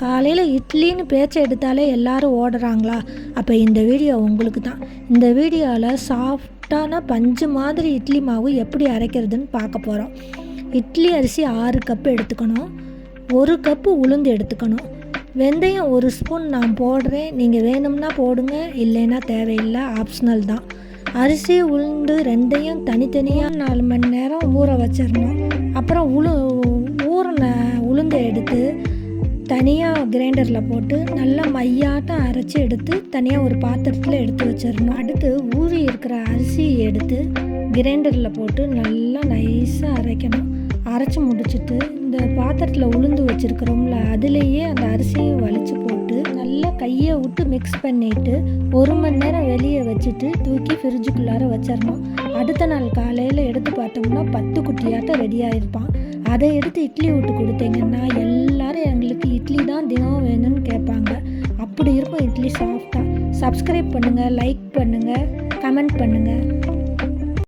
காலையில் இட்லின்னு பேச்சை எடுத்தாலே எல்லோரும் ஓடுறாங்களா? அப்போ இந்த வீடியோ உங்களுக்கு தான். இந்த வீடியோவில் சாஃப்டான பஞ்சு மாதிரி இட்லி மாவு எப்படி அரைக்கிறதுன்னு பார்க்க போகிறோம். இட்லி அரிசி 6 கப்பு எடுத்துக்கணும். 1 கப்பு உளுந்து எடுத்துக்கணும். வெந்தயம் 1 ஸ்பூன் நான் போடுறேன், நீங்கள் வேணும்னா போடுங்க, இல்லைன்னா தேவையில்லை, ஆப்ஷனல் தான். அரிசி உளுந்து ரெண்டையும் தனித்தனியாக 4 மணி நேரம் ஊற வச்சிடணும். அப்புறம் ஊறின உளுந்தை எடுத்து தனியாக கிரைண்டரில் போட்டு நல்லா மையாட்டம் அரைச்சி எடுத்து தனியாக ஒரு பாத்திரத்தில் எடுத்து வச்சிடணும். அடுத்து ஊறி இருக்கிற அரிசியை எடுத்து கிரைண்டரில் போட்டு நல்லா நைஸாக அரைக்கணும். அரைச்சி முடிச்சுட்டு இந்த பாத்திரத்தில் உளுந்து வச்சுருக்கிறோம்ல, அதுலேயே அந்த அரிசியை வலித்து போட்டு நல்லா கையை விட்டு மிக்ஸ் பண்ணிவிட்டு 1 மணி நேரம் வெளியே வச்சுட்டு தூக்கி ஃப்ரிட்ஜுக்குள்ளார வச்சிடணும். அடுத்த நாள் காலையில் எடுத்து பார்த்தோம்னா 10 குட்டியாட்டம் ரெடியாக இருப்பான். அதை எடுத்து இட்லி விட்டு கொடுத்தீங்கன்னா எல்லோரும் எங்களுக்கு இட்லி தான் தினம் வேணும்னு கேட்பாங்க. அப்படி இருக்கும் இட்லி சாஃப்டாக. சப்ஸ்கிரைப் பண்ணுங்கள், லைக் பண்ணுங்கள், கமெண்ட் பண்ணுங்கள்.